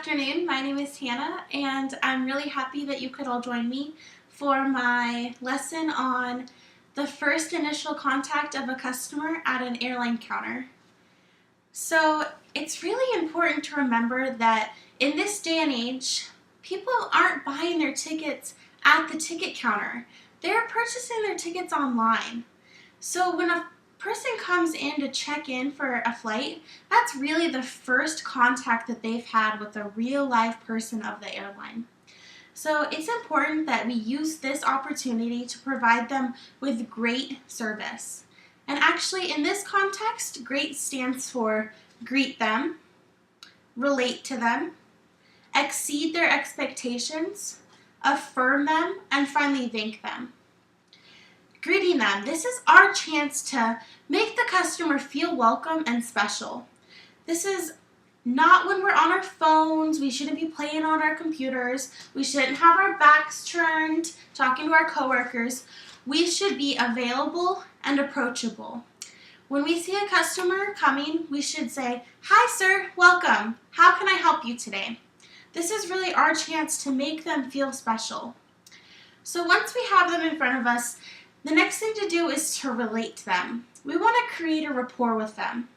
afternoon. My name is Hannah, and I'm really happy that you could all join me for my lesson on the first initial contact of a customer at an airline counter. So it's really important to remember that in this day and age, people aren't buying their tickets at the ticket counter. They're purchasing their tickets online. So when a person comes in to check in for a flight, that's really the first contact that they've had with a real live person of the airline. So it's important that we use this opportunity to provide them with great service. And actually, in this context, GREAT stands for greet them, relate to them, exceed their expectations, affirm them, and finally thank them. Greeting them. This is our chance to make the customer feel welcome and special. This is not when we're on our phones. We shouldn't be playing on our computers. We shouldn't have our backs turned talking to our coworkers. We should be available and approachable. When we see a customer coming, we should say, "Hi sir, welcome. How can I help you today?" This is really our chance to make them feel special. So once we have them in front of us, the next thing to do is to relate to them. We want to create a rapport with them.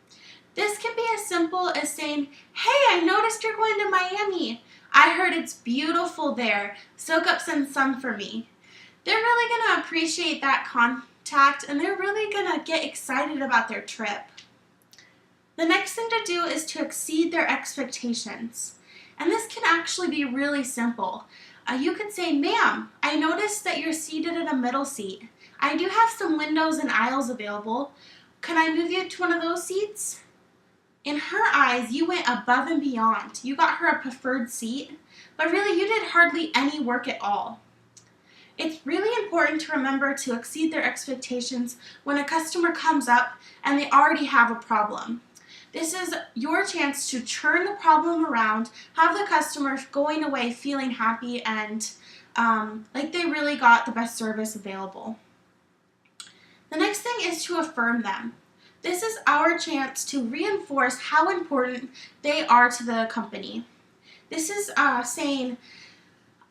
This can be as simple as saying, "Hey, I noticed you're going to Miami. I heard it's beautiful there. Soak up some sun for me." They're really going to appreciate that contact, and they're really going to get excited about their trip. The next thing to do is to exceed their expectations. And this can actually be really simple. You could say, "Ma'am, I noticed that you're seated in a middle seat. I do have some windows and aisles available. Can I move you to one of those seats?" In her eyes, you went above and beyond. You got her a preferred seat, but really you did hardly any work at all. It's really important to remember to exceed their expectations when a customer comes up and they already have a problem. This is your chance to turn the problem around, have the customer going away feeling happy and like they really got the best service available. The next thing is to affirm them. This is our chance to reinforce how important they are to the company. This is saying,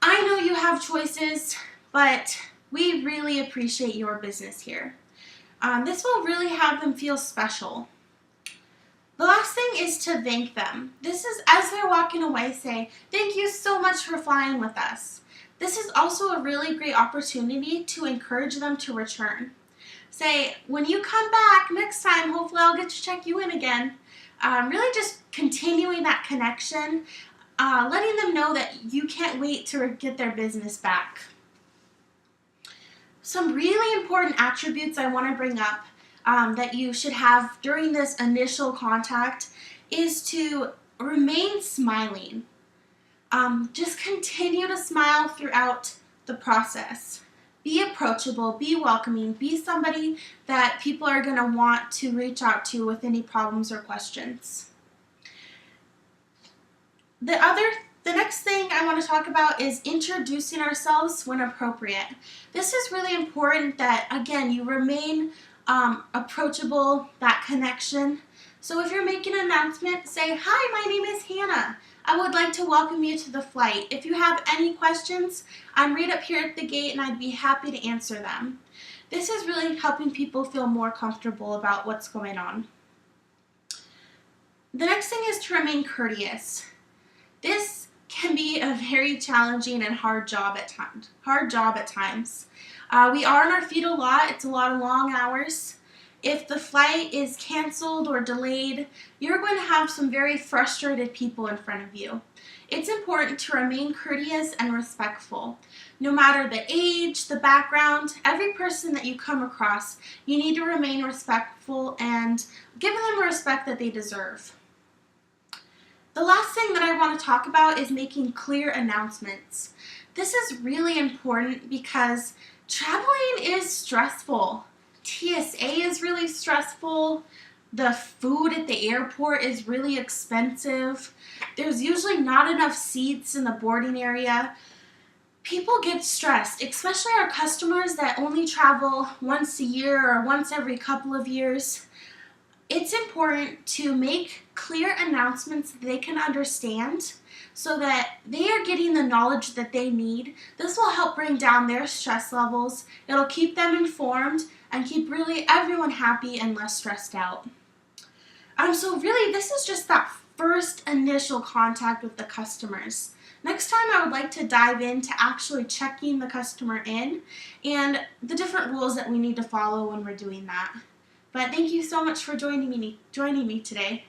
"I know you have choices, but we really appreciate your business here." This will really have them feel special. The last thing is to thank them. This is as they're walking away, say, "Thank you so much for flying with us." This is also a really great opportunity to encourage them to return. Say, "When you come back next time, hopefully I'll get to check you in again." Really just continuing that connection, letting them know that you can't wait to get their business back. Some really important attributes I want to bring up that you should have during this initial contact is to remain smiling. Just continue to smile throughout the process. Be approachable, be welcoming, be somebody that people are going to want to reach out to with any problems or questions. The next thing I want to talk about is introducing ourselves when appropriate. This is really important that, again, you remain approachable, that connection. So if you're making an announcement, say, "Hi, my name is Hannah. I would like to welcome you to the flight. If you have any questions, I'm right up here at the gate and I'd be happy to answer them." This is really helping people feel more comfortable about what's going on. The next thing is to remain courteous. This can be a very challenging and hard job at times. We are on our feet a lot. It's a lot of long hours. If the flight is canceled or delayed, you're going to have some very frustrated people in front of you. It's important to remain courteous and respectful. No matter the age, the background, every person that you come across, you need to remain respectful and give them the respect that they deserve. The last thing that I want to talk about is making clear announcements. This is really important because traveling is stressful. TSA is really stressful. The food at the airport is really expensive. There's usually not enough seats in the boarding area. People get stressed, especially our customers that only travel once a year or once every couple of years. it's important to make clear announcements that they can understand so that they are getting the knowledge that they need. This will help bring down their stress levels. It'll keep them informed and keep really everyone happy and less stressed out. So really, this is just that first initial contact with the customers. Next time I would like to dive into actually checking the customer in and the different rules that we need to follow when we're doing that. But thank you so much for joining me today.